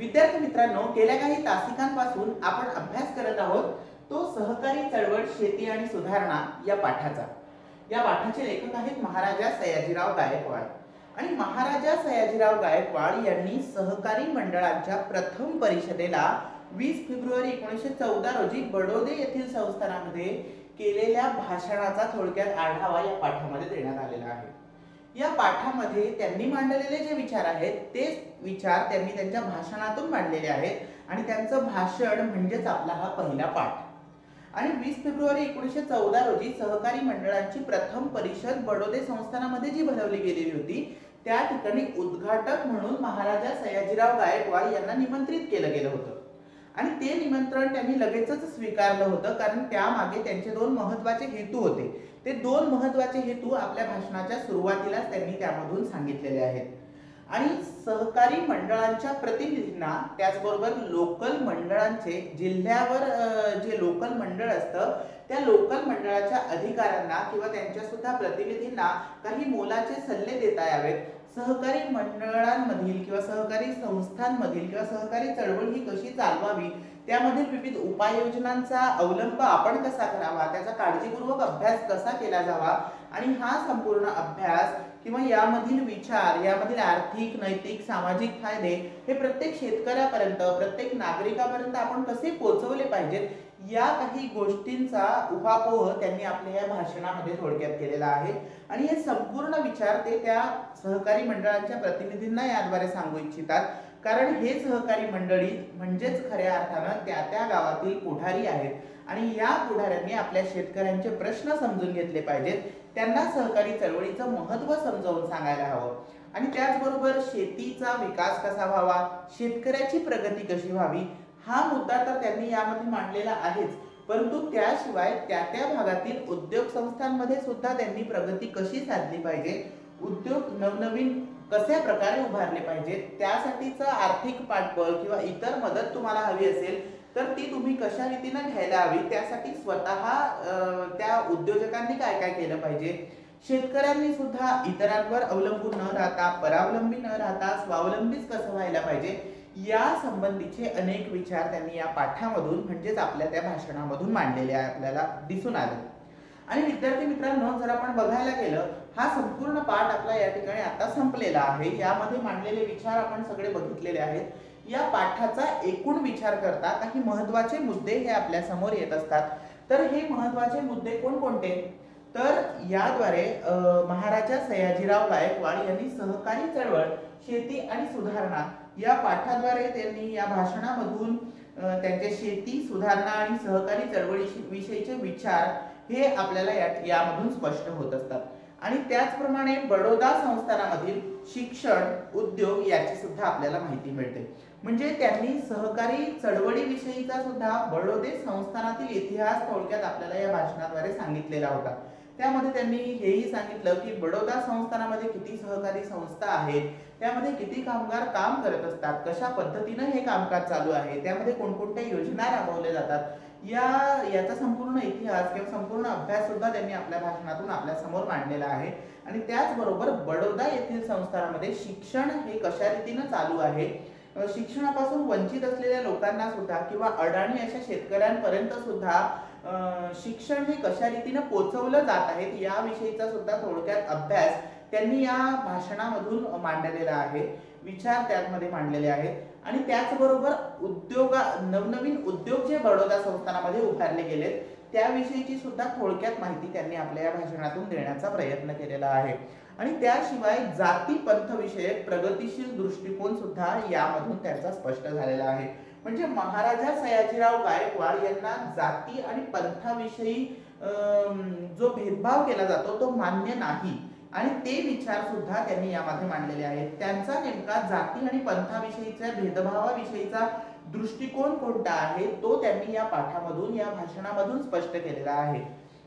विद्यार्थी मित्रांनो, गेल्या काही तासिकांपासून आपण अभ्यास करत आहोत तो सहकारी चळवळ शेती आणि सुधारणा या पाठाचा। या पाठाचे लेखक आहेत महाराजा सयाजीराव गायकवाड। आणि महाराजा सयाजीराव गायकवाड यांनी सहकारी मंडळांच्या प्रथम परिषदेला 20 फेब्रुवारी 1914 रोजी बडोदे येथील संस्थानामध्ये केलेल्या भाषणाचा थोडक्यात आढावा या पाठामध्ये देण्यात आलेला आहे। या पाठामध्ये त्यांनी मांडलेले जे विचार आहेत तेच विचार त्यांनी त्यांच्या भाषणातून मांडलेले आहेत आणि त्यांचं भाषण म्हणजेच आपला हा पहिला पाठ। आणि 20 फेब्रुवारी 1914 रोजी सहकारी मंडळांची प्रथम परिषद बडोदे संस्थानामध्ये जी भरवली गेलेली होती त्या ठिकाणी उद्घाटक म्हणून महाराजा सयाजीराव गायकवाड यांना निमंत्रित केलं गेलं होतं। आणि ते निमंत्रण त्यांनी लगेचच स्वीकारलं होतं, कारण त्यामागे त्यांचे दोन महत्त्वाचे हेतू होते। ते दोन महत्त्वाचे हेतू आपल्या भाषणाच्या सुरुवातीलाच त्यांनी त्यामधून सांगितलेले आहेत। आणि सहकारी मंडळांच्या प्रतिनिधींना त्याचबरोबर लोकल मंडळांचे जिल्ह्यावर जे लोकल मंडळ असतं त्या लोकल मंडळाच्या अधिकाऱ्यांना किंवा त्यांच्या सुद्धा प्रतिनिधींना काही मोलाचे सल्ले देता यावेत। सहकारी मंडळांमधील किंवा सहकारी संस्थांमधील किंवा सहकारी चळवळ ही कशी चालवावी, त्यामधील विविध उपाययोजनांचा अवलंब आपण कसा करावा, त्याचा काळजीपूर्वक अभ्यास कसा केला जावा आणि हा संपूर्ण अभ्यास किंवा यामधील विचार, यामधील आर्थिक, नैतिक, सामाजिक फायदे हे प्रत्येक शेतकऱ्यापर्यंत, प्रत्येक नागरिकापर्यंत आपण कसे पोहोचवले पाहिजेत, या काही गोष्टींचा उहापोह त्यांनी आपल्या या भाषणामध्ये थोडक्यात केलेला आहे। आणि हे संपूर्ण विचार ते त्या सहकारी मंडळांच्या प्रतिनिधींना याद्वारे सांगू इच्छितात, कारण हे सहकारी मंडळी म्हणजेच खऱ्या अर्थानं त्या त्या गावातील पुढारी आहेत आणि या पुढाऱ्यांनी आपल्या शेतकऱ्यांचे प्रश्न समजून घेतले पाहिजेत, त्यांना सहकारी चळवळीचं महत्त्व समजावून सांगायला हवं। आणि त्याचबरोबर शेतीचा विकास कसा व्हावा, शेतकऱ्याची प्रगती कशी व्हावी हा मुद्दा तर त्यांनी यामध्ये मांडलेला आहेच, परंतु त्याशिवाय त्या त्या भागातील उद्योग संस्थांमध्ये सुद्धा त्यांनी प्रगती कशी साधली पाहिजे, उद्योग नवनवीन कशा प्रकारे उभारले पाहिजेत, त्यासाठीचं आर्थिक पाठबळ किंवा इतर मदत तुम्हाला हवी असेल तर ती तुम्ही कशा रीतीने घ्यायला हवी, त्यासाठी स्वतः त्या उद्योजकांनी काय काय केलं पाहिजे, शेतकऱ्यांनी सुद्धा इतरांवर अवलंबून न राहता, परावलंबी न राहता स्वावलंबीच कसं व्हायला पाहिजे, या संबंधीचे अनेक विचार त्यांनी या पाठामधून म्हणजेच आपल्या त्या भाषणामधून मांडलेले आपल्याला दिसून आले। आणि विद्यार्थी मित्रांनो, जर आपण बघायला गेलं हा संपूर्ण पाठ आपला या ठिकाणी आता संपलेला आहे। यामध्ये मांडलेले विचार आपण सगळे बघितलेले आहेत। या पाठाचा एकूण विचार करता काही महत्त्वाचे मुद्दे हे आपल्या समोर येत असतात। तर हे महत्त्वाचे मुद्दे कोणकोणते, तर याद्वारे महाराजा सयाजीराव गायकवाड यांनी सहकारी चळवळ शेती आणि सुधारणा या पाठाद्वारे त्यांनी या भाषणामधून त्यांच्या शेती सुधारणा आणि सहकारी चळवळी विषयीचे विचार हे आपल्याला यामधून स्पष्ट होत असतात। आणि त्याचप्रमाणे बडोदा संस्थानामधील शिक्षण, उद्योग याची सुद्धा आपल्याला माहिती मिळते। म्हणजे त्यांनी सहकारी चळवळी विषयीचा सुद्धा बडोदे संस्थानातील इतिहास थोडक्यात आपल्याला या भाषणाद्वारे सांगितलेला होता। त्यामध्ये त्यांनी हेही सांगितलं की बडोदा संस्थानामध्ये किती सहकारी संस्था आहेत, त्यामध्ये किती कामगार काम करत असतात, कशा पद्धतीने हे कामकाज चालू आहे, त्यामध्ये कोणकोणत्या योजना राबवल्या जातात, याचा संपूर्ण इतिहास किंवा संपूर्ण अभ्यास सुद्धा त्यांनी आपल्या भाषणातून आपल्या समोर मांडलेला आहे। आणि त्याचबरोबर बडोदा येथील संस्थानामध्ये शिक्षण हे कशा रीतीने चालू आहे, शिक्षणापासून वंचित असलेल्या लोकांना सुद्धा किंवा अडाणी अशा शेतकऱ्यांपर्यंत सुद्धा शिक्षण हे कशा रीतीने पोहोचवलं जात आहे याविषयीचा सुद्धा थोडक्यात अभ्यास त्यांनी या भाषणामधून मांडलेला आहे, विचार त्यामध्ये मांडलेले आहेत। आणि त्याचबरोबर नवनवीन उद्योग जे बडोदा संस्थानामध्ये उभारले गेलेत त्याविषयीची सुद्धा थोडक्यात माहिती त्यांनी आपल्या या भाषणातून देण्याचा प्रयत्न केलेला आहे। आणि त्याशिवाय जाती पंथ विषयक प्रगतिशील दृष्टिकोन सुद्धा यामधून त्यांचा स्पष्ट झालेला आहे। म्हणजे महाराजा सयाजीराव गायकवाड यांना जाती आणि पंथाविषयी जो भेदभाव केला जातो तो मान्य नाही आणि ते विचार सुद्धा त्यांनी यामध्ये मांडलेले आहेत। त्यांचा नेमका जाती आणि पंथाविषयीच्या भेदभावाविषयीचा दृष्टिकोन कोणता आहे तो त्यांनी या पाठामधून, या भाषणामधून स्पष्ट केलेला आहे।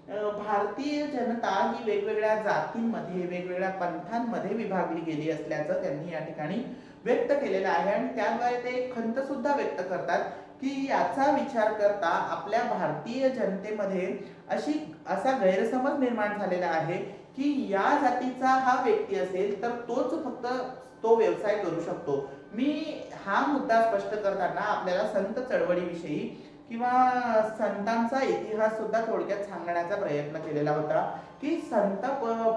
भारतीय जनता ही वेगवेगळ्या जातींमध्ये, वेगवेगळ्या पंथांमध्ये विभागली गेली असल्याचं त्यांनी या ठिकाणी व्यक्त केलेलं आहे। आणि त्याद्वारे ते खंत सुद्धा व्यक्त करतात की याचा विचार करता आपल्या भारतीय जनतेमध्ये असा गैरसमज निर्माण झालेला आहे की या जातीचा हा व्यक्ती असेल तर तोच फक्त तो व्यवसाय करू शकतो, मी हा मुद्दा स्पष्ट करताना आपल्याला संत चळवळीविषयी किंवा संतांचा इतिहास सुद्धा थोडक्यात सांगण्याचा प्रयत्न केलेला होता की संत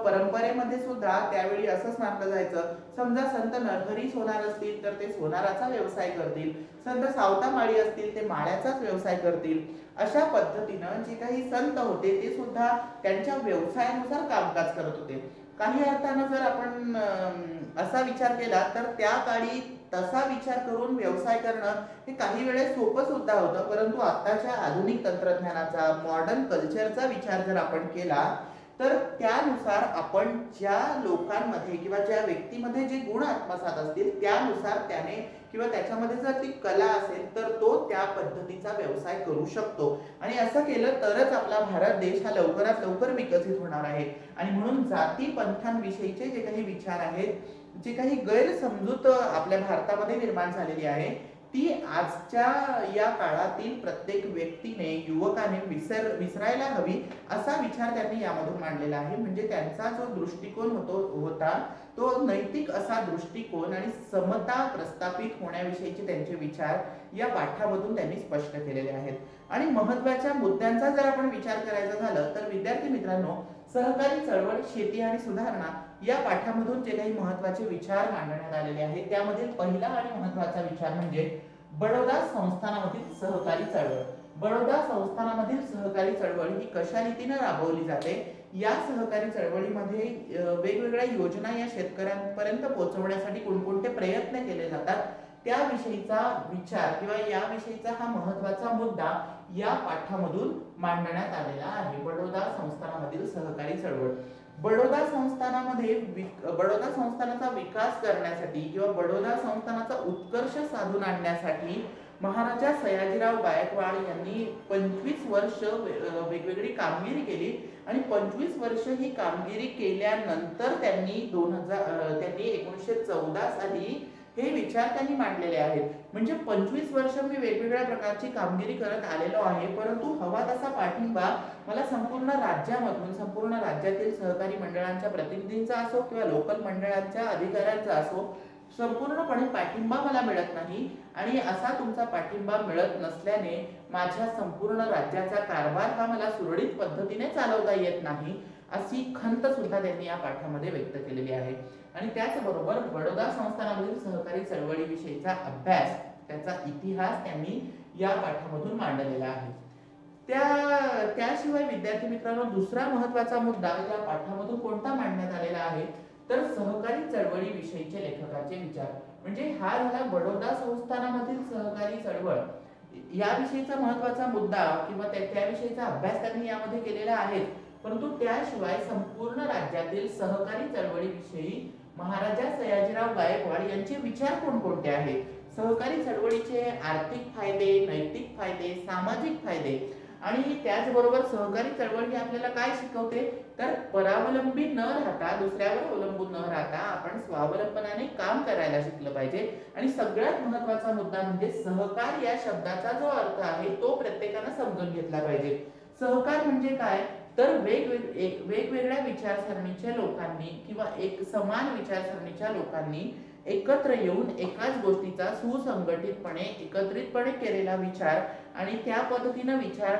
परंपरेमध्ये सुद्धा त्यावेळी असंच मानलं जायचं, समजा संत नरहरी सोनार असतील तर ते सोनाराचा व्यवसाय करतील, संत सावता माळी असतील ते माळ्याचाच व्यवसाय करतील. अशा पद्धतीनं जे काही संत होते ते सुद्धा त्यांच्या व्यवसायानुसार कामकाज करत होते. काही अर्थानं जर आपण असा विचार केला तर त्या काळी तसा विचार करून व्यवसाय करणं हे काही वेळेस सोपं सुद्धा होतं, परंतु आताच्या आधुनिक तंत्रज्ञानाचा मॉडर्न कल्चरचा विचार जर आपण केला तर त्यानुसार आपण ज्या लोकांमध्ये किंवा ज्या व्यक्तीमध्ये जे गुण आत्मसात असतील त्यानुसार त्याने किंवा त्याच्यामध्ये जर ती कला असेल तर तो त्या पद्धतीचा व्यवसाय करू शकतो. आणि असं केलं तरच आपला भारत देश हा लवकरात लवकर विकसित होणार आहे. आणि म्हणून जाती पंथांविषयीचे जे काही विचार आहेत, जी काही गैरसमजूत आपल्या भारतामध्ये निर्माण झालेली आहे ती आजच्या या काळातील प्रत्येक व्यक्तीने युवकाने विसरायला हवी असा विचार त्यांनी यामधून मांडलेला आहे. म्हणजे त्यांचा जो दृष्टिकोन होता तो नैतिक असा दृष्टिकोन आणि समता प्रस्थापित होण्याविषयीचे त्यांचे विचार या पाठामधून त्यांनी स्पष्ट केलेले आहेत. आणि महत्त्वाच्या मुद्द्यांचा जर आपण विचार करायचा झालं तर विद्यार्थी मित्रांनो, सहकारी चळवळ, शेती आणि सुधारणा या पाठामधून जे काही महत्त्वाचे विचार मांडण्यात आलेले आहेत त्यामधील पहिला आणि महत्त्वाचा विचार म्हणजे बडोदा संस्थानामधील सहकारी चळवळ. बडोदा संस्थानामधील सहकारी चळवळ ही कशा रीतीने राबवली जाते, या सहकारी चळवळीमध्ये वेगवेगळ्या योजना या शेतकऱ्यांपर्यंत पोहोचवण्यासाठी कोणकोणते प्रयत्न केले जातात त्याविषयीचा विचार किंवा याविषयीचा हा महत्त्वाचा मुद्दा या पाठामधून मांडण्यात आलेला आहे. बडोदा संस्थानामधील सहकारी चळवळ. बडोदा संस्थानाचा विकास करण्यासाठी किंवा बडोदा संस्थानाचा उत्कर्ष साधून आणण्यासाठी महाराजा सयाजीराव गायकवाड यांनी 25 वर्ष वेगवेगळी कामगिरी केली. आणि 25 वर्ष ही कामगिरी केल्यानंतर त्यांनी 1914 साली हे विचार त्यांनी मांडलेले आहेत. म्हणजे 25 वर्ष मी वेगवेगळ्या प्रकारची कामगिरी करत आलेलो आहे, परंतु हवा तसा पाठिंबा मला संपूर्ण राज्यामधून, संपूर्ण राज्यातील सहकारी मंडळांच्या प्रतिनिधींचा असो किंवा लोकल मंडळांच्या अधिकाऱ्यांचा असो, संपूर्णपणे पाठिंबा मला मिळत नाही. आणि असा तुमचा पाठिंबा मिळत नसल्याने माझ्या संपूर्ण राज्याचा कारभार हा मला सुरळीत पद्धतीने चालवता येत नाही, अशी खंत सुद्धा त्यांनी या पाठामध्ये व्यक्त केलेली आहे. आणि त्याचबरोबर बडोदा संस्थानामधील सहकारी चळवळीविषयीचा अभ्यास, त्याचा इतिहास त्यांनी या पाठामधून मांडलेला आहे. त्याशिवाय विद्यार्थी मित्रांनो, दुसरा महत्त्वाचा मुद्दा या पाठामधून कोणता मांडण्यात आलेला आहे तर सहकारी चळवळीविषयीचे लेखकाचे विचार. म्हणजे हा झाला बडोदा संस्थानामधील सहकारी चळवळ याविषयीचा महत्त्वाचा मुद्दा किंवा त्याविषयीचा अभ्यास त्यांनी यामध्ये केलेला आहे. परंतु त्याशिवाय संपूर्ण राज्यातील सहकारी चळवळीविषयी महाराजा सयाजीराव गायकवाड यांचे विचार कोणकोणते आहेत, सहकारी चळवळीचे आर्थिक फायदे, नैतिक फायदे, सामाजिक फायदे, आणि त्याचबरोबर सहकारी चळवळ ही आपल्याला काय शिकवते तर परावलंबी न राहता, दुसऱ्यावर अवलंबून न राहता आपण स्वावलंबनाने काम करायला शिकलं पाहिजे. आणि सगळ्यात महत्त्वाचा मुद्दा म्हणजे सहकार या शब्दाचा जो अर्थ आहे तो प्रत्येकाने समजून घेतला पाहिजे. सहकार म्हणजे काय तर वेगवेगळ्या विचारसरणीच्या लोकांनी किंवा एक समान विचारसरणीच्या लोकांनी एकत्र येऊन एकाच गोष्टीचा सुसंघटितपणे, एकत्रितपणे केलेला विचार आणि त्या पद्धतीने विचार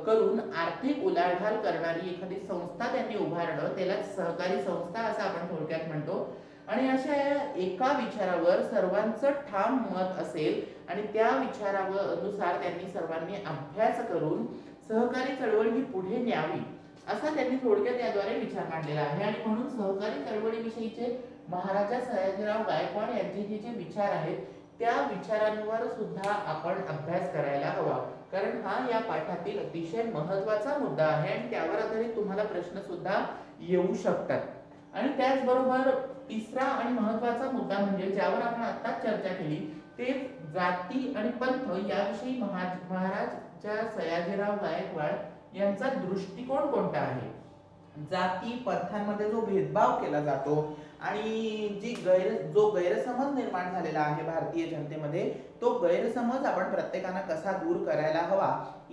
करून आर्थिक उलाढाल करणारी एखादी संस्था त्यांनी उभारणं, त्याला सहकारी संस्था असं आपण थोडक्यात म्हणतो. आणि अशा एका विचारावर सर्वांचं ठाम मत असेल आणि त्या विचारानुसार त्यांनी सर्वांनी अभ्यास करून सहकारी चळवळ ही पुढे न्यावी असा त्यांनी थोडक्यात याद्वारे विचार मांडलेला आहे. आणि म्हणून सहकारी चळवळीविषयीचे महाराजा सयाजीराव गायकवाड यांचे जे विचार आहेत त्या विचारांवर सुद्धा आपण अभ्यास करायला हवा, कारण हा या पाठातील अतिशय महत्त्वाचा मुद्दा आहे आणि त्यावर आधारित तुम्हाला प्रश्न सुद्धा येऊ शकतात. आणि त्याचबरोबर तिसरा आणि महत्त्वाचा मुद्दा म्हणजे ज्यावर आपण आत्ताच चर्चा केली ते जाती आणि पंथ याविषयी महाराजा सयाजीराव गायकवाड यांचा दृष्टिकोन कोणता आहे. जाती पंथांमध्ये जो भेदभाव केला जातो आणि जो गैरसमज निर्माण झालेला आहे भारतीय जनतेमध्ये, तो गैरसमज आपण प्रत्येकानं कसा दूर करायला हवा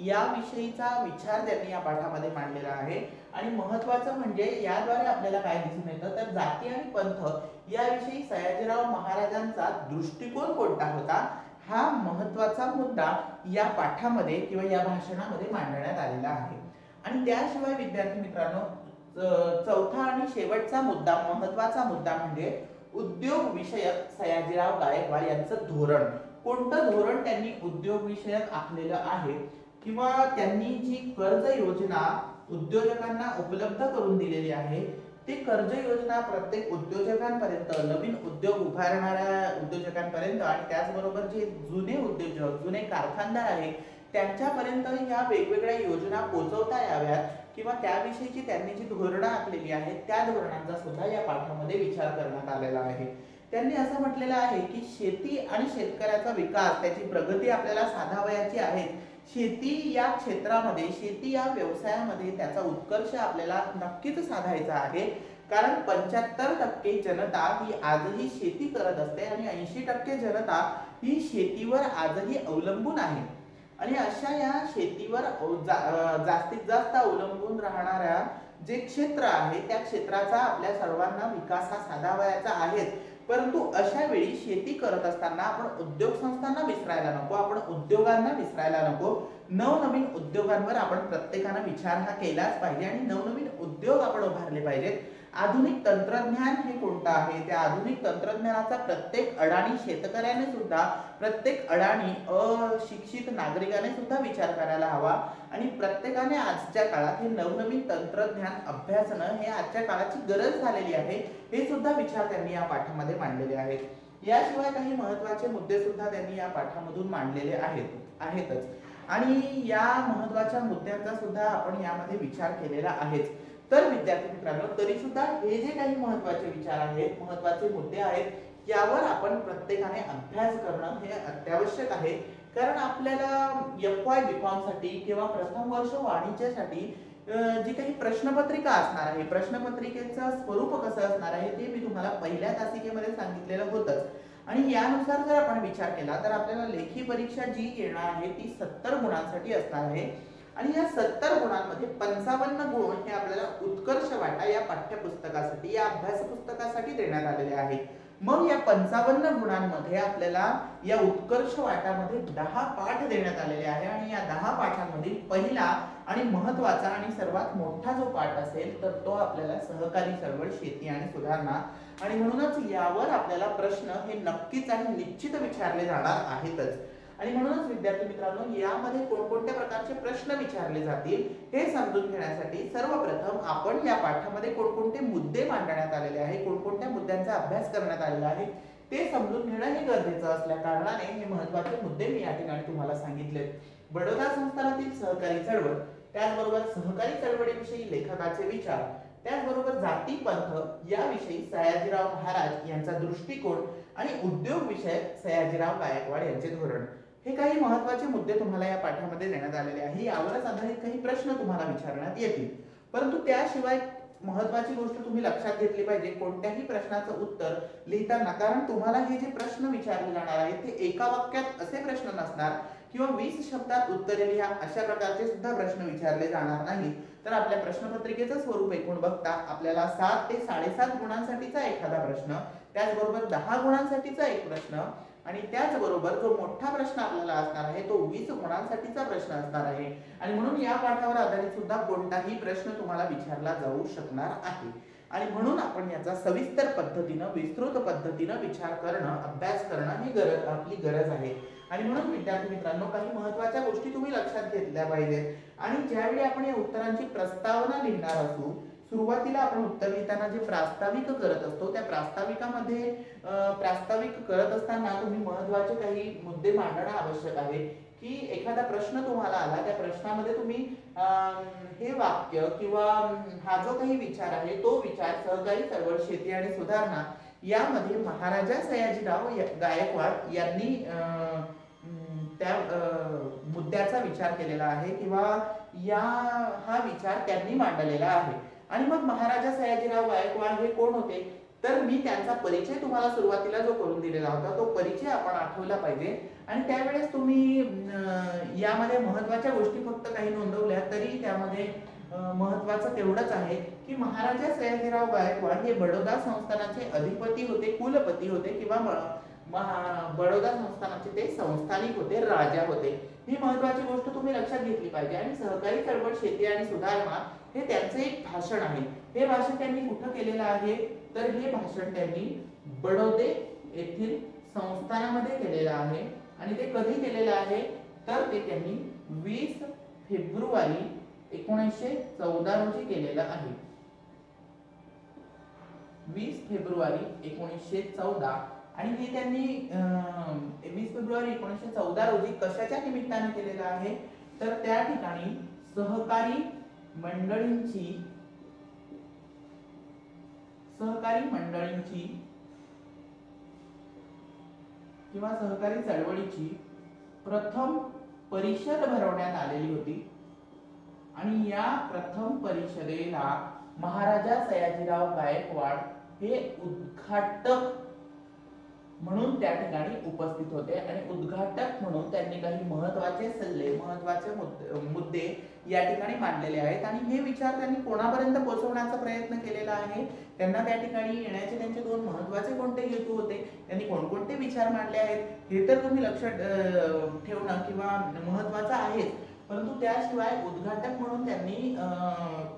याविषयीचा विचार त्यांनी या पाठामध्ये मांडलेला आहे. आणि महत्वाचं म्हणजे याद्वारे आपल्याला काय दिसून येतं तर जाती आणि पंथ याविषयी सयाजीराव महाराजांचा दृष्टिकोन कोणता होता हा महत्वाचा मुद्दा या पाठामध्ये किंवा या भाषणामध्ये मांडण्यात आलेला आहे. आणि त्याशिवाय विद्यार्थी मित्रांनो, चौथा आणि शेवटचा मुद्दा, महत्वाचा मुद्दा म्हणजे उद्योग विषयक सयाजीराव गायकवाड यांचं धोरण. कोणतं धोरण त्यांनी उद्योग विषयक आखलेलं आहे किंवा त्यांनी जी कर्ज योजना उद्योजकांना उपलब्ध करून दिलेली आहे, ते कर्ज योजना प्रत्येक उद्योजकांपर्यंत, नवीन उद्योग उभारणाऱ्या उद्योजकांपर्यंत आणि त्याचबरोबर जे जुने उद्योजक, जुने कारखानदार आहे त्यांच्यापर्यंत ह्या वेगवेगळ्या योजना पोहोचवता याव्यात किंवा त्याविषयीची त्यांनी जी धोरणं आखलेली आहेत त्या धोरणांचा सुद्धा या पाठामध्ये विचार करण्यात आलेला आहे. त्यांनी असं म्हटलेलं आहे की शेती आणि शेतकऱ्याचा विकास, त्याची प्रगती आपल्याला साधावयाची आहे. शेती या क्षेत्रामध्ये, शेती या व्यवसायामध्ये त्याचा उत्कर्ष आपल्याला नक्कीच साधायचा आहे. कारण 75% जनता ही आजही शेती करत असते आणि 80% जनता ही शेतीवर आजही अवलंबून आहे. आणि अशा या शेतीवर जास्तीत जास्त अवलंबून राहणाऱ्या जे क्षेत्र आहे त्या क्षेत्राचा आपल्या सर्वांना विकास हा साधावयाचा आहे. परंतु अशा वेळी शेती करत असताना आपण उद्योग संस्थांना विसरायला नको, आपण उद्योगांना विसरायला नको. नवनवीन उद्योगांवर आपण प्रत्येकाने विचार हा केलाच पाहिजे आणि नवनवीन उद्योग आपण उभारले पाहिजेत. आधुनिक तंत्रज्ञान हे कोणतं आहे, त्या आधुनिक तंत्रज्ञानाचा प्रत्येक अडाणी शेतकऱ्याने सुद्धा, प्रत्येक अडाणी अशिक्षित नागरिकाने सुद्धा विचार करायला हवा. आणि प्रत्येकाने आजच्या काळात हे नवनवीन तंत्रज्ञान अभ्यासणं हे आजच्या काळाची गरज झालेली आहे, हे सुद्धा विचार त्यांनी या पाठामध्ये मांडलेले आहेत. याशिवाय काही महत्त्वाचे मुद्दे सुद्धा त्यांनी या पाठामधून मांडलेले आहेतच. आणि या महत्त्वाच्या मुद्द्यांचा सुद्धा आपण यामध्ये विचार केलेला आहेच. तर विद्यार्थी मित्रांनो, तरी सुद्धा हे जे काही महत्त्वाचे विचार आहेत, महत्त्वाचे मुद्दे आहेत, यावर आपण प्रत्येकाने अभ्यास करणं हे अत्यावश्यक आहे. कारण आपल्याला FY BCom साठी किंवा प्रथम वर्ष वाणिज्यासाठी जी काही प्रश्नपत्रिका असणार आहे, प्रश्नपत्रिकेचं स्वरूप कसं असणार आहे ते मी तुम्हाला पहिल्या तासिकेमध्ये सांगितलेलं होतंच. आणि यानुसार जर आपण विचार केला तर आपल्याला लेखी परीक्षा जी येणार आहे ती 70 गुणांसाठी असणार आहे. आणि या 70 गुणांमध्ये 55 गुण हे आपल्याला उत्कर्ष वाटा या पाठ्यपुस्तकासाठी, या अभ्यास पुस्तकासाठी देण्यात आलेले आहेत. मग या 55 गुणांमध्ये आपल्याला या उत्कर्ष वाटामध्ये 10 पाठ देण्यात आलेले आहे. आणि या 10 पाठांमधील पहिला आणि महत्वाचा आणि सर्वात मोठा जो पाठ असेल तर तो आपल्याला सहकारी चळवळ, शेती आणि सुधारणा. आणि म्हणूनच यावर आपल्याला प्रश्न हे नक्कीच आणि निश्चित विचारले जाणार आहेतच. आणि म्हणूनच विद्यार्थी मित्रांनो, यामध्ये कोणकोणत्या प्रकारचे प्रश्न विचारले जातील हे समजून घेण्यासाठी सर्वप्रथम आपण या पाठामध्ये कोणकोणते मुद्दे मांडण्यात आलेले आहे, कोणकोणत्या मुद्द्यांचा अभ्यास करण्यात आलेला आहे ते समजून घेणं हे गरजेचं असल्या कारणाने हे महत्त्वाचे मुद्दे मी या ठिकाणी तुम्हाला सांगितले. बडोदा संस्थानातील सहकारी चळवळ, त्याचबरोबर सहकारी चळवळीविषयी लेखकाचे विचार, त्याचबरोबर जाती पंथ याविषयी सयाजीराव महाराज यांचा दृष्टिकोन आणि उद्योग विषयक सयाजीराव गायकवाड यांचे धोरण, हे काही महत्त्वाचे मुद्दे तुम्हाला या पाठामध्ये देण्यात आलेले आहे. यावरच आधारित काही प्रश्न तुम्हाला विचारण्यात येतील. परंतु त्याशिवाय महत्त्वाची गोष्ट तुम्ही लक्षात घेतली पाहिजे कोणत्याही प्रश्नाचं उत्तर लिहिताना, कारण तुम्हाला हे जे प्रश्न विचारले जाणार आहेत ते एका वाक्यात असे प्रश्न नसणार किंवा 20 शब्दात उत्तरे लिहा अशा प्रकारचे सुद्धा प्रश्न विचारले जाणार नाही. तर आपल्या प्रश्नपत्रिकेचं स्वरूप एकूण बघता आपल्याला 7 ते 7.5 गुणांसाठीचा एखादा प्रश्न, त्याचबरोबर 10 गुणांसाठीचा एक प्रश्न आणि त्याचबरोबर जो मोठा प्रश्न आपल्याला असणार आहे तो 20 गुणांसाठीचा प्रश्न असणार आहे. आणि म्हणून या पाठावर आधारित सुद्धा कोणताही प्रश्न तुम्हाला विचारला जाऊ शकणार आहे. आणि म्हणून आपण याचा सविस्तर पद्धतीनं, विस्तृत पद्धतीनं विचार करणं, अभ्यास करणं ही आपली गरज आहे. आणि म्हणून विद्यार्थी मित्रांनो, काही महत्त्वाच्या गोष्टी तुम्ही लक्षात घेतल्या पाहिजेत. आणि ज्यावेळी आपण या उत्तरांची प्रस्तावना लिहिणार असू, सुरुवातीला आपण उत्तर लिहिताना जे प्रास्ताविक करत असतो त्या प्रास्ताविकामध्ये प्रास्ताविक करत असताना तुम्ही महत्त्वाचे काही मुद्दे मांडणं आवश्यक आहे. की एखादा प्रश्न तुम्हाला आला, त्या प्रश्नामध्ये तुम्ही हे वाक्य किंवा हा जो काही विचार आहे तो विचार सहकारी चळवळ, शेती आणि सुधारणा यामध्ये महाराजा सयाजीराव गायकवाड यांनी त्या मुद्द्याचा विचार केलेला आहे किंवा हा विचार त्यांनी मांडलेला आहे. आणि मग महाराजा सयाजीराव गायकवाड हे कोण होते, तर मी त्यांचा परिचय तुम्हाला सुरुवातीला जो करून दिलेला होता तो परिचय आपण आठवला पाहिजे. आणि त्यावेळेस तुम्ही यामध्ये महत्त्वाच्या गोष्टी फक्त काही नोंदवल्या तरी त्यामध्ये महत्त्वाचं तेवढंच आहे की महाराजा सयाजीराव गायकवाड हे बडोदा संस्थानाचे अधिपती होते, कुलपती होते किंवा बडोदा संस्थानाचे ते संस्थानिक होते, राजा होते. ही महत्त्वाची गोष्ट तुम्ही लक्षात घेतली पाहिजे. आणि सहकारी चळवळ शेती आणि सुधारणा हे त्यांचे एक भाषण आहे. हे भाषण त्यांनी कुठं केलेलं आहे, तर हे भाषण त्यांनी बडोदे येथील संस्थानामध्ये केलेलं आहे. आणि ते कधी केलेलं आहे, तर ते त्यांनी 20 फेब्रुवारी 1914 रोजी केलेलं आहे. 20 फेब्रुवारी 1914. आणि हे त्यांनी 20 फेब्रुवारी 1914 रोजी कशाच्या निमित्ताने केलेलं आहे, तर त्या ठिकाणी सहकारी मंडळींची किंवा सहकारी चळवळीची प्रथम परिषद भरवण्यात आलेली होती. आणि या प्रथम परिषदेला महाराजा सयाजीराव गायकवाड हे उद्घाटक म्हणून त्या ठिकाणी उपस्थित होते. आणि उद्घाटक म्हणून त्यांनी काही महत्त्वाचे सल्ले, महत्त्वाचे मुद्दे या ठिकाणी मांडलेले आहेत. आणि हे विचार त्यांनी कोणापर्यंत पोहोचवण्याचा प्रयत्न केलेला आहे, त्यांना त्या ठिकाणी येण्याचे त्यांचे दोन महत्त्वाचे कोणते हेतू होते, त्यांनी कोणकोणते विचार मांडले आहेत, हे तर तुम्ही लक्षात ठेवणं किंवा महत्त्वाचं आहेच. परंतु त्याशिवाय उद्घाटक म्हणून त्यांनी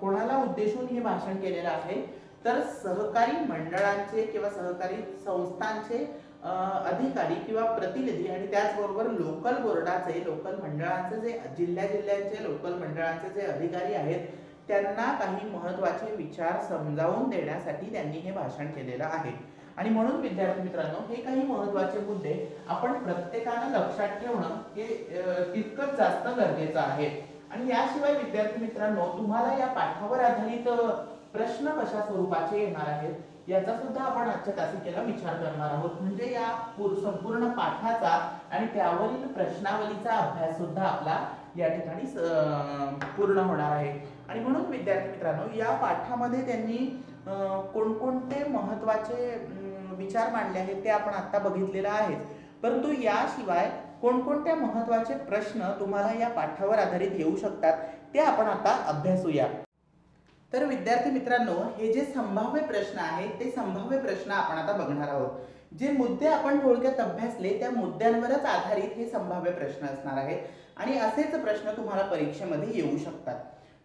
कोणाला उद्देशून हे भाषण केलेलं आहे, तर सहकारी मंडळांचे किंवा सहकारी संस्थांचे अधिकारी किंवा प्रतिनिधी आणि त्याचबरोबर लोकल बोर्डाचे, लोकल मंडळांचे जे जिल्ह्याचे लोकल मंडळांचे जे अधिकारी आहेत त्यांना काही महत्त्वाचे विचार समजावून देण्यासाठी त्यांनी हे भाषण केलेलं आहे. आणि म्हणून विद्यार्थी मित्रांनो, हे काही महत्त्वाचे मुद्दे आपण प्रत्येकाने लक्षात ठेवणं हे तितकंच जास्त गरजेचं आहे. आणि याशिवाय विद्यार्थी मित्रांनो, तुम्हाला या पाठावर आधारित प्रश्न कशा स्वरूपाचे येणार आहेत याचा सुद्धा आपण आजच्या तासिकेला विचार करणार आहोत. म्हणजे या संपूर्ण पाठाचा आणि त्यावरील प्रश्नावलीचा अभ्यास सुद्धा आपला या ठिकाणी पूर्ण होणार आहे. आणि म्हणून विद्यार्थी मित्रांनो, या पाठामध्ये त्यांनी कोणकोणते महत्त्वाचे विचार मांडले आहेत ते आपण आता बघितलेलं आहे. परंतु याशिवाय कोणकोणत्या महत्त्वाचे प्रश्न तुम्हाला या पाठावर आधारित येऊ शकतात ते आपण आता अभ्यासूया. तर विद्यार्थी मित्रांनो, हे जे संभाव्य प्रश्न आहेत ते संभाव्य प्रश्न आपण आता बघणार आहोत. जे मुद्दे आपण थोडक्यात अभ्यासले त्या मुद्द्यांवरच आधारित हे संभाव्य प्रश्न असणार आहेत. आणि असेच प्रश्न तुम्हाला परीक्षेमध्ये येऊ शकतात.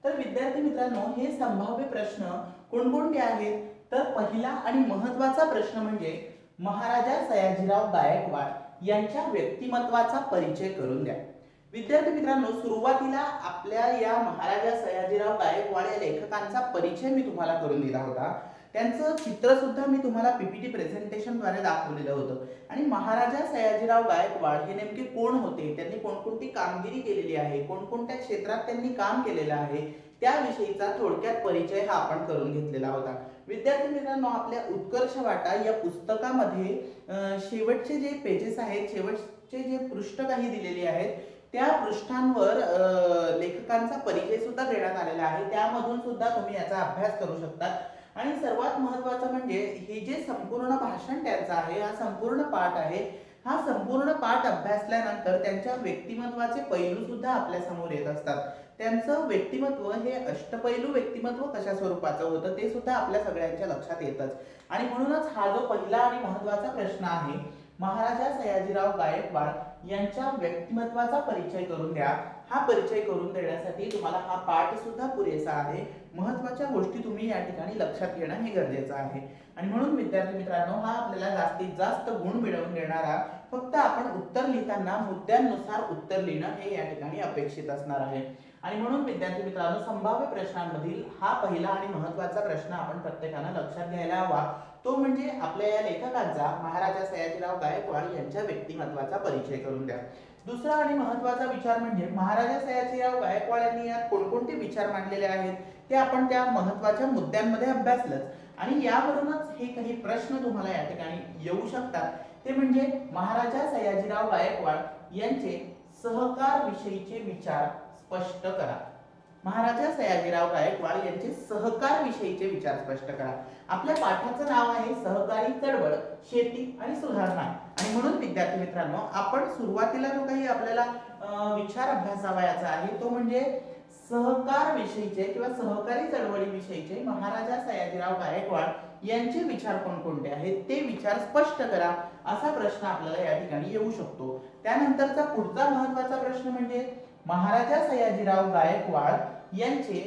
तर विद्यार्थी मित्रांनो, हे संभाव्य प्रश्न कोणकोणते आहेत, तर पहिला आणि महत्त्वाचा प्रश्न म्हणजे महाराजा सयाजीराव गायकवाड यांच्या व्यक्तिमत्वाचा परिचय करून द्या. विद्यार्थी मित्रांनो, सुरुवातीला आपल्या या महाराजा सयाजीराव गायकवाड या लेखकांचा परिचय मी तुम्हाला करून दिला होता. त्यांचं चित्र सुद्धा मी तुम्हाला पीपीटी प्रेझेंटेशन द्वारे दाखवलेलं होतं. आणि महाराजा सयाजीराव गायकवाड हे नेमके कोण होते, त्यांनी कोणकोणती कामगिरी केलेली आहे, कोणकोणत्या क्षेत्रात त्यांनी काम केलेलं आहे, त्याविषयीचा थोडक्यात परिचय हा आपण करून घेतलेला होता. विद्यार्थी मित्रांनो, आपल्या उत्कर्ष वाटा या पुस्तकामध्ये शेवटचे जे पेजेस आहेत, शेवटचे जे पृष्ठ काही दिलेले आहेत त्या पृष्ठांवर लेखकांचा परिचय सुद्धा देण्यात आलेला आहे. त्यामधून सुद्धा तुम्ही याचा अभ्यास करू शकता. आणि सर्वात महत्त्वाचं म्हणजे हे जे संपूर्ण भाषण त्यांचं आहे, हा संपूर्ण पाठ आहे, हा संपूर्ण पाठ अभ्यासल्यानंतर त्यांच्या व्यक्तिमत्वाचे पैलू सुद्धा आपल्या समोर येत असतात. त्यांचं व्यक्तिमत्व हे अष्टपैलू व्यक्तिमत्व कशा स्वरूपाचं होतं ते सुद्धा आपल्या सगळ्यांच्या लक्षात येतच. आणि म्हणूनच हा जो पहिला आणि महत्त्वाचा प्रश्न आहे, महाराजा सयाजीराव गायकवाड यांच्या व्यक्तिमत्वाचा परिचय करून द्या, हा परिचय करून देण्यासाठी तुम्हाला हा पाठ सुद्धा पुरेसा आहे. महत्त्वाच्या गोष्टी तुम्ही या ठिकाणी लक्षात घेणं हे गरजेचं आहे. आणि म्हणून विद्यार्थी मित्रांनो, हा आपल्याला जास्तीत जास्त गुण मिळवून देणारा, फक्त आपण उत्तर लिहिताना मुद्द्यांनुसार उत्तर लिहिणं हे या ठिकाणी अपेक्षित असणार आहे. आणि म्हणून विद्यार्थी मित्रांनो, संभाव्य प्रश्नांमधील हा पहिला आणि महत्त्वाचा प्रश्न आपण प्रत्येकाने लक्षात घ्यायला हवा. तो म्हणजे आपल्या या लेखकांचा, महाराजा सयाजीराव गायकवाड यांच्या व्यक्तिमत्वाचा परिचय करून द्या. दुसरा आणि महत्त्वाचा विचार म्हणजे महाराजा सयाजीराव गायकवाड यांनी यात कोणकोणते विचार मांडलेले आहेत ते आपण त्या महत्त्वाच्या मुद्द्यांमध्ये अभ्यासलंच. आणि यावरूनच हे काही प्रश्न तुम्हाला या ठिकाणी येऊ शकतात. ते म्हणजे महाराजा सयाजीराव गायकवाड यांचे सहकार विषयीचे विचार स्पष्ट करा. महाराजा सयाजीराव गायकवाड यांचे सहकार विषयीचे विचार स्पष्ट करा. आपल्या पाठाचं नाव आहे सहकारी चळवळ, शेती आणि सुधारणा. आणि म्हणून विद्यार्थी मित्रांनो, आपण सुरुवातीला जो काही आपल्याला विचार अभ्यासावयाचा आहे तो म्हणजे सहकार विषयीचे किंवा सहकारी चळवळी विषयीचे महाराजा सयाजीराव गायकवाड यांचे विचार कोणकोणते आहेत ते विचार स्पष्ट करा, असा प्रश्न आपल्याला या ठिकाणी येऊ शकतो. त्यानंतरचा पुढचा महत्त्वाचा प्रश्न म्हणजे महाराजा सयाजीराव गायकवाड यांचे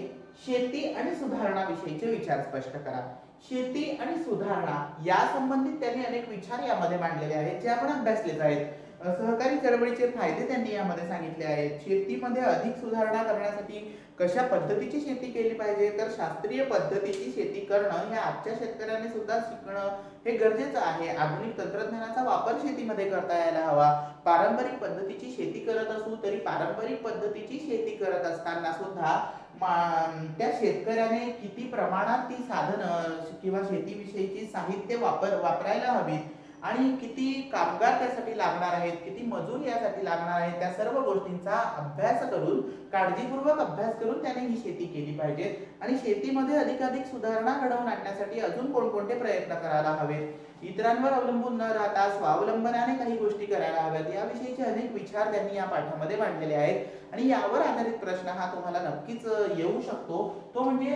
शेती आणि सुधारणा विषयीचे विचार स्पष्ट करा. शेती आणि सुधारणा या संबंधित त्यांनी अनेक विचार यामध्ये मांडलेले आहेत जे आपण अभ्यासलेच आहेत. सहकारी चळवळीचे फायदे त्यांनी यामध्ये सांगितले आहेत. शेतीमध्ये अधिक सुधारणा करण्यासाठी कशा पद्धतीची शेती केली पाहिजे, तर शास्त्रीय पद्धतीची शेती करणं हे आजच्या शेतकऱ्यांनी सुद्धा शिकणं हे गरजेचं आहे. आधुनिक तंत्रज्ञानाचा वापर शेतीमध्ये करता यायला हवा. पारंपरिक पद्धतीची शेती करत असू तरी पारंपरिक पद्धतीची शेती करत असताना सुद्धा त्या शेतकऱ्याने किती प्रमाणात ती साधनं किंवा शेतीविषयीची साहित्य वापरायला हवीत आणि किती कामगार त्यासाठी लागणार आहेत, किती मजूर यासाठी लागणार आहेत, त्या सर्व गोष्टींचा अभ्यास करून, काळजीपूर्वक अभ्यास करून त्याने ही शेती केली पाहिजे. आणि शेतीमध्ये अधिकाधिक सुधारणा घडवून आणण्यासाठी अजून कोणकोणते प्रयत्न करायला हवेत, इतरांवर अवलंबून न राहता स्वावलंबनाने काही गोष्टी करायला हव्यात, याविषयीचे अनेक विचार त्यांनी या पाठामध्ये मांडलेले आहेत. आणि यावर आधारित प्रश्न हा तुम्हाला नक्कीच येऊ शकतो. तो म्हणजे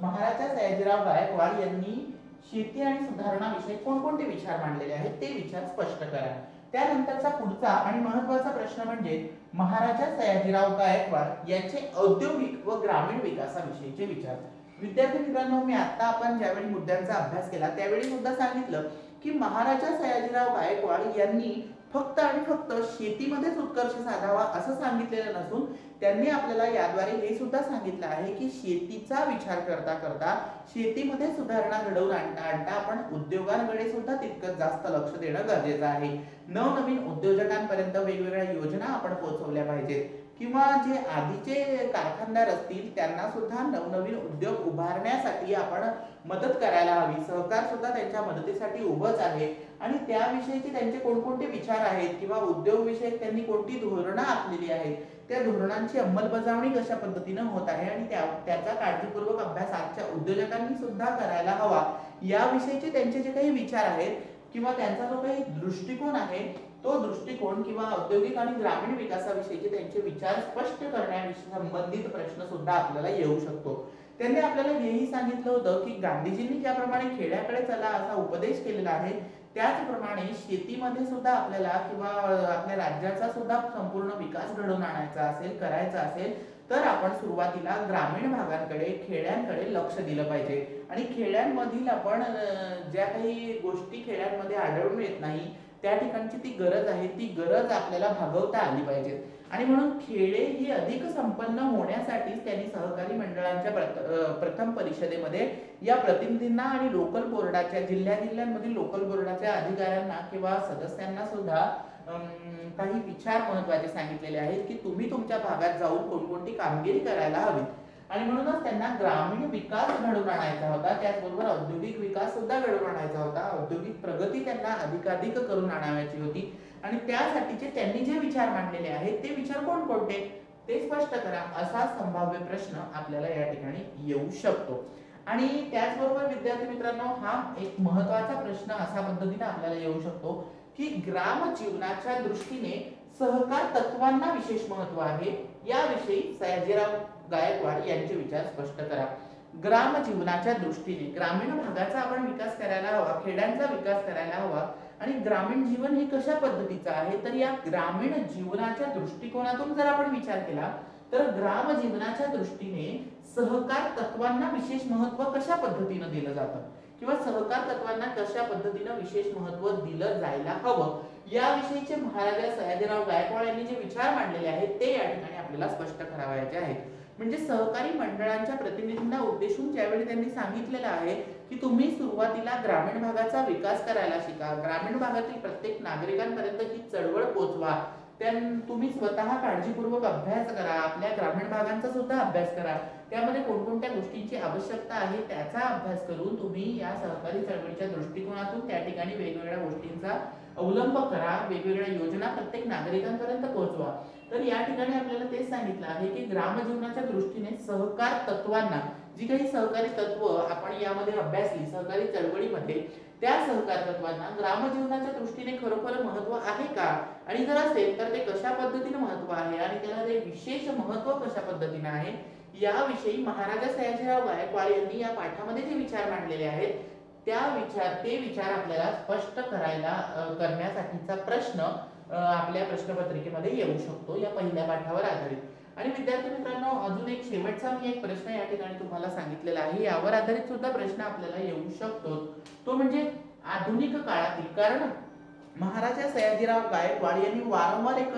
महाराजा सयाजीराव गायकवाड यांनी शेती आणि सुधारणा विषयी कोणकोणते विचार मांडलेले आहेत ते विचार स्पष्ट करा. त्यानंतरचा पुढचा आणि महत्त्वाचा प्रश्न म्हणजे महाराजा सयाजीराव गायकवाड यांचे औद्योगिक व ग्रामीण विकासाविषयीचे विचार. विद्यार्थी मित्रांनो, मी आता आपण ज्यावेळी मुद्द्यांचा अभ्यास केला त्यावेळी सुद्धा सांगितलं की महाराजा सयाजीराव गायकवाड यांनी फक्त आणि फक्त शेतीमध्येच उत्कर्ष साधावा असं सांगितलेलं नसून त्यांनी आपल्याला याद्वारे हे सुद्धा सांगितलं आहे की शेतीचा विचार करता करता शेतीमध्ये सुधारणा घडवून आणता आपण उद्योगांकडे सुद्धा तितकंच जास्त लक्ष देणं गरजेचं आहे. नवनवीन उद्योजकांपर्यंत वेगवेगळ्या योजना आपण पोहोचवल्या पाहिजेत किंवा जे आधीचे कारखानदार असतील त्यांना सुद्धा नवनवीन उद्योग उभारण्यासाठी आपण मदत करायला हवी. सहकार सुद्धा त्यांच्या मदतीसाठी उभंच आहे आणि त्याविषयीचे त्यांचे कोणकोणते विचार आहेत किंवा उद्योग विषयक त्यांनी कोणती धोरणं आखलेली आहेत, त्या धोरणांची अंमलबजावणी कशा पद्धतीने होत आहे आणि त्याचा काळजीपूर्वक अभ्यास आजच्या उद्योजकांनी सुद्धा करायला हवा, याविषयीचे त्यांचे जे काही विचार आहेत किंवा त्यांचा जो काही दृष्टिकोन आहे तो दृष्टिकोन किंवा औद्योगिक आणि ग्रामीण विकासाविषयीचे त्यांचे विचार स्पष्ट करण्याविषयी संबंधित प्रश्न सुद्धा आपल्याला येऊ शकतो. त्यांनी आपल्याला हेही सांगितलं होतं की गांधीजींनी ज्याप्रमाणे खेड्याकडे चला असा उपदेश केलेला आहे त्याचप्रमाणे शेतीमध्ये सुद्धा आपल्याला किंवा आपल्या राज्याचा सुद्धा संपूर्ण विकास घडवून आणायचा असेल, करायचा असेल तर आपण सुरुवातीला ग्रामीण भागांकडे, खेड्यांकडे लक्ष दिलं पाहिजे. आणि खेड्यांमधील आपण ज्या काही गोष्टी खेड्यांमध्ये आढळून येत नाही त्या ठिकाणची ती गरज आहे, ती गरज आपल्याला भागवता आली पाहिजे. आणि म्हणून खेडे ही अधिक संपन्न होण्यासाठीच त्यांनी सहकारी मंडळांच्या प्रथम परिषदेमध्ये या प्रतिनिधींना आणि लोकल बोर्डाच्या जिल्ह्यांमधील लोकल बोर्डाच्या अधिकाऱ्यांना किंवा सदस्यांना सुद्धा काही विचार महत्त्वाचे सांगितलेले आहेत की तुम्ही तुमच्या भागात जाऊन कोणकोणती कामगिरी करायला हवी. आणि म्हणूनच त्यांना ग्रामीण विकास घडवून आणायचा होता, त्याचबरोबर औद्योगिक विकास सुद्धा घडवून आणायचा होता. औद्योगिक प्रगती त्यांना अधिकाधिक करून आणायची होती आणि त्यासाठीचे त्यांनी जे विचार मांडलेले आहेत ते विचार कोणकोणते ते स्पष्ट करा, असा संभाव्य प्रश्न आपल्याला या ठिकाणी येऊ शकतो. आणि त्याचबरोबर विद्यार्थी मित्रांनो, हा एक महत्त्वाचा प्रश्न अशा पद्धतीने आपल्याला येऊ शकतो की ग्राम जीवनाच्या दृष्टीने सहकार तत्वांना विशेष महत्त्व आहे, याविषयी सयाजीराव गायकवाड यांचे विचार स्पष्ट करा. ग्राम जीवनाच्या दृष्टीने ग्रामीण भागाचा आपण विकास करायला हवा, खेड्यांचा विकास करायला हवा आणि ग्रामीण जीवन हे कशा पद्धतीचं आहे तर या ग्रामीण जीवनाच्या दृष्टिकोनातून जर आपण विचार केला तर ग्राम जीवनाच्या दृष्टीने सहकार तत्वांना विशेष महत्त्व कशा पद्धतीने दिलं जातं किंवा सहकार तत्वांना कशा पद्धतीने विशेष महत्त्व दिलं जायला हवं, याविषयीचे महाराजा सयाजीराव गायकवाड यांनी जे विचार मांडलेले आहेत ते या ठिकाणी आपल्याला स्पष्ट करावायचे आहेत. म्हणजे सहकारी मंडळांच्या प्रतिनिधींना उद्देशून ज्यावेळी त्यांनी सांगितलेलं आहे की तुम्ही सुरुवातीला ग्रामीण भागाचा विकास करायला शिका, ग्रामीण भागातील प्रत्येक नागरिकांपर्यंत ही चळवळ पोहोचवा, तुम्ही स्वतः काळजीपूर्वक अभ्यास करा, आपल्या ग्रामीण भागांचा सुद्धा अभ्यास करा, त्यामध्ये कोणकोणत्या गोष्टींची आवश्यकता आहे त्याचा अभ्यास करून तुम्ही या सहकारी चळवळीच्या दृष्टिकोनातून त्या ठिकाणी वेगवेगळ्या गोष्टींचा अवलंब करा, वेगवेगळ्या योजना प्रत्येक नागरिकांपर्यंत पोहोचवा. तर या ठिकाणी आपल्याला तेच सांगितलं आहे की ग्रामजीवनाच्या दृष्टीने सहकार तत्वांना, जी काही सहकारी तत्व आपण यामध्ये अभ्यासली सहकारी चळवळीमध्ये, त्या सहकार तत्वांना ग्रामजीवनाच्या दृष्टीने खरोखर महत्त्व आहे का, आणि जर असेल तर ते कशा पद्धतीने महत्त्व आहे आणि त्याला ते विशेष महत्त्व कशा पद्धतीने आहे, याविषयी महाराजा सयाजीराव गायकवाड यांनी या पाठामध्ये जे विचार मांडलेले आहेत ते विचार आपल्याला स्पष्ट करण्यासाठीचा प्रश्न आपल्या प्रश्नपत्रिकेमध्ये येऊ शकतो या पहिल्या पाठावर आधारित। आणि विद्यार्थी मित्रांनो, अजून एक शेवटचा मी एक प्रश्न या ठिकाणी तुम्हाला सांगितलेला आहे, यावर आधारित सुद्धा प्रश्न आपल्याला येऊ शकतो, तो म्हणजे आधुनिक काळातील, कारण महाराजा सयाजीराव गायकवाड यांनी वारंवार एक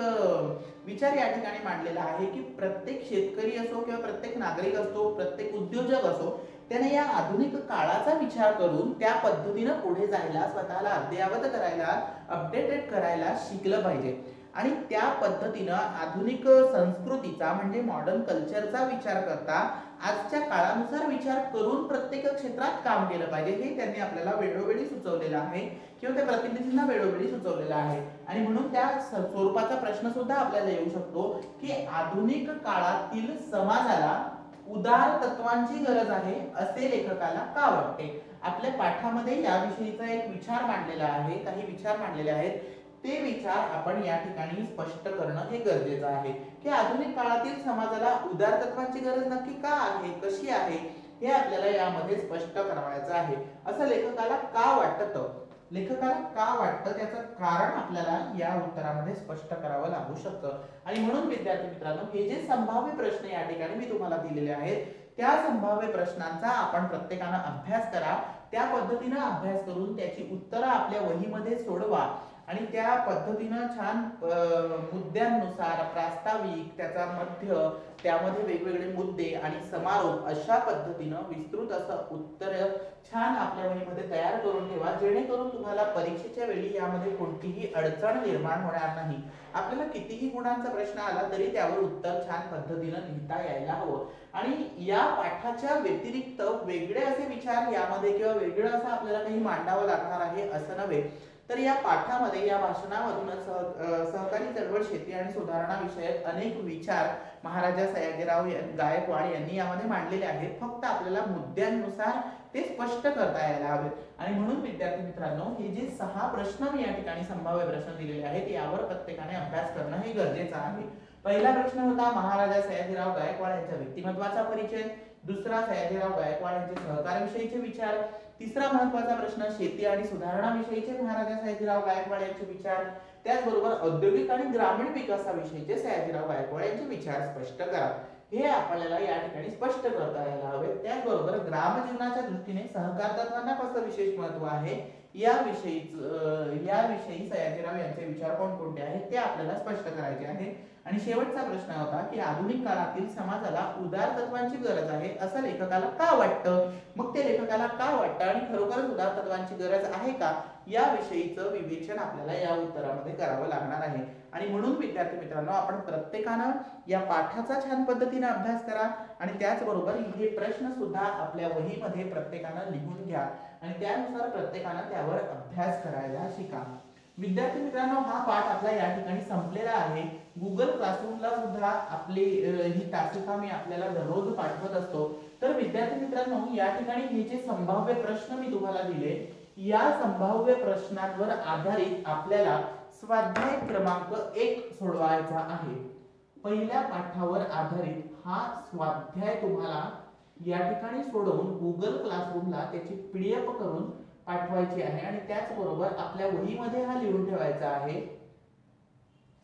विचार या ठिकाणी मांडलेला आहे की प्रत्येक शेतकरी असो किंवा प्रत्येक नागरिक असो, प्रत्येक उद्योजक असो, त्याने या आधुनिक काळाचा विचार करून त्या पद्धतीने पुढे जायला, स्वतःला अद्ययावत करायला, अपडेटेड करायला शिकलं पाहिजे। आणि त्या पद्धतीने आधुनिक संस्कृतीचा म्हणजे मॉडर्न कल्चरचा विचार करता आजच्या काळानुसार विचार करून प्रत्येक क्षेत्रात काम केलं पाहिजे, हे त्यांनी आपल्याला वेळोवेळी सुचवलेलं आहे किंवा त्या प्रतिनिधींना वेळोवेळी सुचवलेलं आहे। आणि म्हणून त्या स्वरूपाचा प्रश्न सुद्धा आपल्याला येऊ शकतो की आधुनिक काळातील समाजाला उदार तत्वांची गरज आहे असे लेखकाला का वाटते। आपल्या पाठामध्ये याविषयीचा एक विचार मांडलेला आहे, काही विचार मांडलेले आहेत, ते विचार आपण या ठिकाणी स्पष्ट करणं हे गरजेचं आहे की आधुनिक काळातील समाजाला उदार तत्वांची गरज नक्की का आहे, कशी आहे, हे आपल्याला यामध्ये स्पष्ट करायचं आहे। असं लेखकाला का वाटतं, त्याचं कारण आपल्याला या उत्तरामध्ये स्पष्ट करावं लागू शकतं। आणि म्हणून विद्यार्थी मित्रांनो, हे जे संभाव्य प्रश्न या ठिकाणी मी तुम्हाला दिलेले आहेत, त्या संभाव्य प्रश्नांचा आपण प्रत्येकाने अभ्यास करा, त्या पद्धतीने अभ्यास करून त्याची उत्तरं आपल्या वहीमध्ये सोडवा आणि त्या पद्धतीने छान मुद्द्यांनुसार प्रास्ताविक, त्याचा मध्य, त्यामध्ये वेगवेगळे मुद्दे आणि समारोप अशा पद्धतीने विस्तृत असं उत्तर छान आपल्या वहीमध्ये तयार करून ठेवा, जेणेकरून तुम्हाला परीक्षेच्या वेळी यामध्ये कोणतीही अडचण निर्माण होणार नाही। आपल्याला कितीही गुणांचा प्रश्न आला तरी त्यावर उत्तर छान पद्धतीने लिहिता यायला हवं। आणि या पाठाच्या व्यतिरिक्त वेगळे असे विचार यामध्ये किंवा वेगळं असं आपल्याला काही मांडावं लागणार आहे असं नव्हे, तर या पाठामध्ये, या भाषणामधूनच सहकारी चळवळ, शेती आणि सुधारणा विषयक अनेक विचार महाराजा सयाजीराव गायकवाड यांनी यामध्ये मांडलेले आहेत, फक्त आपल्याला मुद्द्यांनुसार ते स्पष्ट करता यायला हवे। आणि म्हणून विद्यार्थी मित्रांनो, हे जे 6 प्रश्न मी या ठिकाणी संभाव्य प्रश्न दिलेले आहेत, यावर प्रत्येकाने अभ्यास करणं हे गरजेचं आहे। पहिला प्रश्न होता महाराजा सयाजीराव गायकवाड यांच्या व्यक्तिमत्वाचा परिचय, दुसरा सयाजीराव गायकवाड यांचे सहकार्याविषयीचे विचार, तिसरा महत्त्वाचा प्रश्न शेती आणि सुधारणा विषयीचे महाराजा सयाजीराव गायकवाड यांचे विचार, त्याचबरोबर औद्योगिक आणि ग्रामीण विकासाविषयीचे सयाजीराव गायकवाड यांचे विचार स्पष्ट करा, हे आपल्याला या ठिकाणी स्पष्ट करता यायला हवे। त्याचबरोबर ग्रामजीवनाच्या दृष्टीने सहकार तत्वांना कसं विशेष महत्त्व आहे याविषयी सयाजीराव यांचे विचार कोणकोणते आहेत ते आपल्याला स्पष्ट करायचे आहे। आणि शेवटचा प्रश्न होता की आधुनिक काळातील समाजाला उदार तत्वांची गरज आहे असं लेखकाला का वाटतं, मग ते लेखकाला का वाटतं आणि खरोखरच उदार तत्वांची गरज आहे का, याविषयीचं विवेचन आपल्याला या उत्तरामध्ये करावं लागणार आहे। आणि म्हणून विद्यार्थी मित्रांनो, आपण प्रत्येकानं या पाठाचा छान पद्धतीने अभ्यास करा आणि त्याचबरोबर हे प्रश्न सुद्धा आपल्या वहीमध्ये प्रत्येकानं लिहून घ्या आणि त्यानुसार प्रत्येकानं त्यावर अभ्यास करायला शिका। विद्यार्थी मित्रांनो, हा पाठ आपला या ठिकाणी संपलेला आहे। गुगल क्लासरूमला सुद्धा आपली ही तासिका मी आपल्याला दररोज पाठवत असतो। तर विद्यार्थी मित्रांनो, या ठिकाणी हे जे संभाव्य प्रश्न मी तुम्हाला दिले, या संभाव्य प्रश्नांवर आधारित आपल्याला स्वाध्याय क्रमांक 1 सोडवायचा आहे। पहिल्या पाठावर आधारित हा स्वाध्याय तुम्हाला या ठिकाणी सोडवून गुगल क्लासरूमला त्याची पीडीएफ करून पाठवायची आहे आणि त्याचबरोबर आपल्या वहीमध्ये हा लिहून ठेवायचा आहे।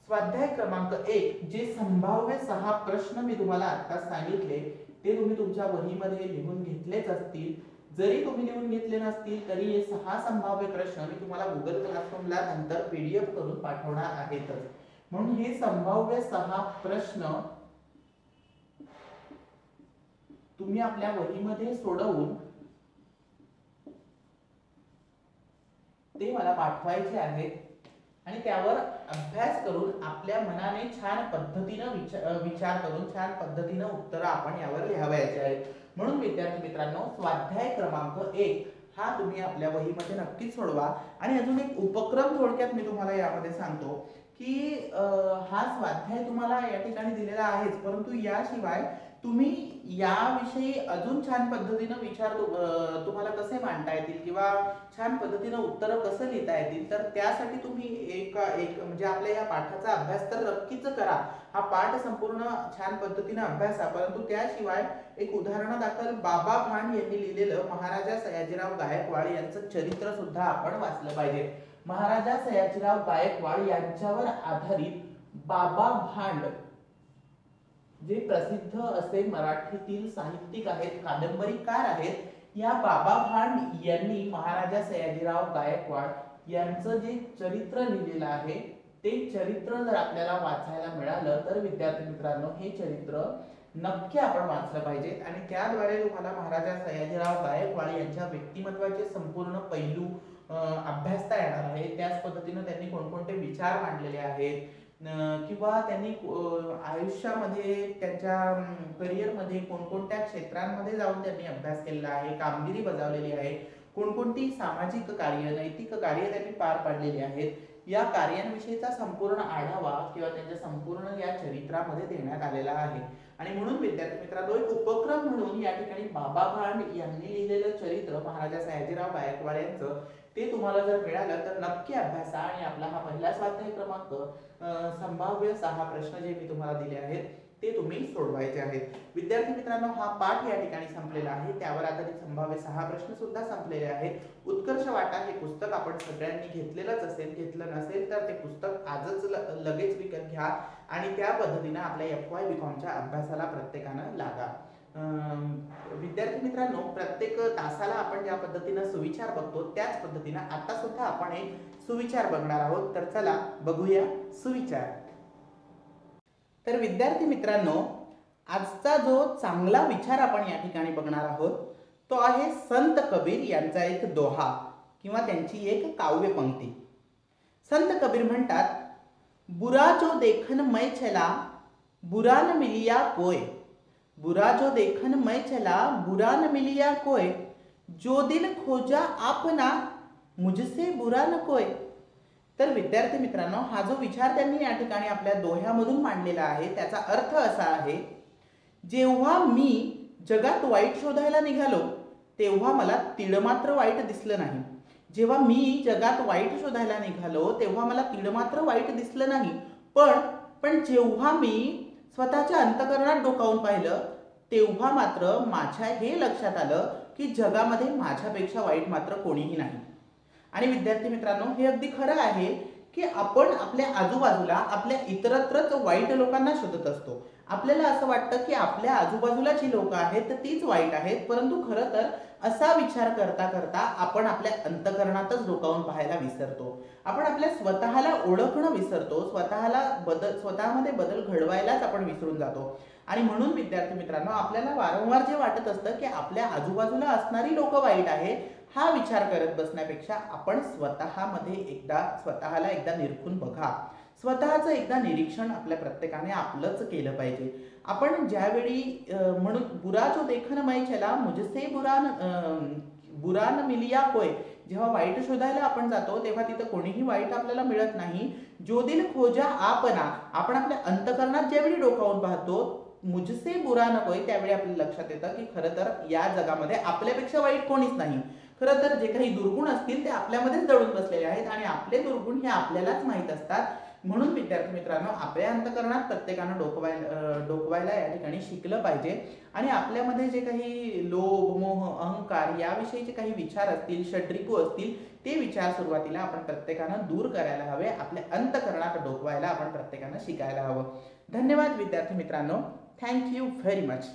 स्वाध्याय क्रमांक 1 जे संभाव्य 6 प्रश्न मी तुम्हाला आता सांगितले ते तुम्ही तुमच्या वहीमध्ये लिहून घेतलेच असतील। जरी तुम्ही लिहून घेतले नसतील तरी हे 6 संभाव्य प्रश्न मी तुम्हाला गुगल क्लासरूमला नंतर पीडीएफ करून पाठवणार आहेतच। म्हणून हे संभाव्य 6 प्रश्न तुम्ही आपल्या वहीमध्ये सोडवून ते मला पाठवायचे आहेत आणि त्यावर अभ्यास करून आपल्या मनाने छान पद्धतीने विचार करून छान पद्धतीने उत्तर आपण यावर लिहावयाचे आहेत। म्हणून विद्यार्थी मित्रांनो, स्वाध्याय क्रमांक 1 हा तुम्ही आपल्या वहीमध्ये नक्कीच सोडवा। आणि अजून एक उपक्रम थोडक्यात मी तुम्हाला यामध्ये सांगतो की हा स्वाध्याय तुम्हाला या ठिकाणी दिलेला आहेच, परंतु याशिवाय तुम्ही याविषयी अजून छान पद्धतीनं तुम्हाला कसे मांडता येतील किंवा छान पद्धतीनं उत्तरं कसं लिहिता येतील, तर त्यासाठी तुम्ही एक एक म्हणजे आपल्या या पाठाचा अभ्यास तर नक्कीच करा. हा पाठ संपूर्ण छान पद्धतीने अभ्यासा, परंतु त्याशिवाय एक उदाहरणादाखल बाबा भांड यांनी लिहिलेलं महाराजा सयाजीराव गायकवाड यांचं चरित्र सुद्धा आपण वाचलं पाहिजे. महाराजा सयाजीराव गायकवाड यांच्यावर आधारित बाबा भांड जे प्रसिद्ध असे मराठीतील साहित्यिक आहेत, कादंबरीकार आहेत, या बाबा भांड यांनी महाराजा सयाजीराव गायकवाड यांचं जे चरित्र लिहिलेलं आहे ते चरित्र जर आपल्याला वाचायला मिळालं तर विद्यार्थी मित्रांनो हे चरित्र नक्की आपण वाचलं पाहिजे आणि त्याद्वारे तुम्हाला महाराजा सयाजीराव गायकवाड यांच्या व्यक्तिमत्वाचे संपूर्ण पैलू अभ्यासता येणार आहे. त्याच पद्धतीने त्यांनी कोणकोणते विचार मांडलेले आहेत किंवा त्यांनी आयुष्यामध्ये त्यांच्या करिअरमध्ये कोणकोणत्या क्षेत्रांमध्ये जाऊन त्यांनी अभ्यास केलेला आहे, कामगिरी बजावलेली आहे, कोणकोणती सामाजिक कार्य, नैतिक कार्य त्यांनी पार पाडलेली आहेत, या कार्यांविषयीचा संपूर्ण आढावा किंवा त्यांच्या संपूर्ण या चरित्रामध्ये देण्यात आलेला आहे. आणि म्हणून विद्यार्थी मित्रांनो एक उपक्रम म्हणून या ठिकाणी बाबा भांड यांनी लिहिलेलं चरित्र महाराजा सयाजीराव गायकवाड यांचं ते तुम्हाला जर मिळालं तर नक्की अभ्यासा आणि आपला हा पहिला स्वाध्याय क्रमांक संभाव्य 6 प्रश्न जे मी तुम्हाला दिले आहेत ते तुम्ही सोडवायचे आहेत. विद्यार्थी मित्रांनो हा पाठ या ठिकाणी संपलेला आहे, त्यावर आधारित संभाव्य 6 प्रश्न सुद्धा संपलेले आहेत. उत्कर्ष वाटा हे पुस्तक आपण सगळ्यांनी घेतलेलंच असेल, घेतलं नसेल तर ते पुस्तक आजच लगेच विकत घ्या आणि त्या पद्धतीने आपल्या FY BCom च्या अभ्यासाला प्रत्येकानं लागा. विद्यार्थी मित्रांनो प्रत्येक तासाला आपण ज्या पद्धतीने सुविचार बघतो त्याच पद्धतीने आता सुद्धा आपण एक सुविचार बघणार आहोत. तर चला बघूया सुविचार. तर विद्यार्थी मित्रांनो आजचा जो चांगला विचार आपण या ठिकाणी बघणार आहोत तो आहे संत कबीर यांचा एक दोहा किंवा त्यांची एक काव्य पंक्ती. संत कबीर म्हणतात, बुरा जो देखन मैं चला बुरा न मिलिया कोय, बुरा जो देखन मैं चला बुरा न मिलिया कोय, जो दिल खोजा आपना मुझसे बुरा न कोय. तर विद्यार्थी मित्रांनो हा जो विचार त्यांनी या ठिकाणी आपल्या दोह्यामधून मांडलेला आहे त्याचा अर्थ असा आहे, जेव्हा मी जगात वाईट शोधायला निघालो तेव्हा मला तीळमात्र वाईट दिसलं नाही. जेव्हा मी जगात वाईट शोधायला निघालो तेव्हा मला तीळमात्र वाईट दिसलं नाही. पण जेव्हा मी स्वतःच्या अंतःकरणात डोकावून पाहिलं तेव्हा मात्र माझ्या हे लक्षात आलं की जगामध्ये माझ्यापेक्षा वाईट मात्र कोणीही नाही. आणि विद्यार्थी मित्रांनो हे अगदी खरं आहे की आपण आपल्या आजूबाजूला आपल्या इतरत्रच वाईट लोकांना शोधत असतो. आपल्याला असं वाटतं की आपल्या आजूबाजूला जी लोक आहेत तीच वाईट आहेत, परंतु खरं तर असा विचार करता करता आपण आपल्या अंतःकरणातच डोकावून पाहायला विसरतो. आपण आपल्या स्वतःला ओळखणं विसरतो, स्वतःमध्ये बदल घडवायलाच आपण विसरून जातो. आणि म्हणून विद्यार्थी मित्रांनो आपल्याला वारंवार जे वाटत असतं की आपल्या आजूबाजूला असणारी लोक वाईट आहेत हा विचार करत बसण्यापेक्षा आपण स्वतःला एकदा निरखून बघा. स्वतःचं एकदा निरीक्षण आपल्या प्रत्येकाने आपलंच केलं पाहिजे. आपण ज्यावेळी म्हणून बुरा जो देखन मैं चला मुझसे बुरा न मिलिया कोय, जेव्हा वाईट शोधायला आपण जातो तेव्हा तिथं कोणीही वाईट आपल्याला मिळत नाही. जो दिल खोजा आपना, आपण आपल्या अंतःकरणात ज्यावेळी डोकावून पाहतो मुझसे बुरा न कोय त्यावेळी आपल्याला लक्षात येतं की खरं तर या जगामध्ये आपल्यापेक्षा वाईट कोणीच नाही. खरं तर जे काही दुर्गुण असतील ते आपल्यामध्येच दडून बसलेले आहेत आणि आपले दुर्गुण हे आपल्यालाच माहीत असतात. म्हणून विद्यार्थी मित्रांनो आपल्या अंतःकरणात प्रत्येकानं डोकवायला या ठिकाणी शिकलं पाहिजे आणि आपल्यामध्ये जे काही लोभ मोह अहंकार याविषयीचे काही विचार असतील, षड्रिपू असतील, ते विचार सुरुवातीला आपण प्रत्येकानं दूर करायला हवे. आपल्या अंतःकरणात डोकवायला आपण प्रत्येकानं शिकायला हवं. धन्यवाद विद्यार्थी मित्रांनो. Thank you very much.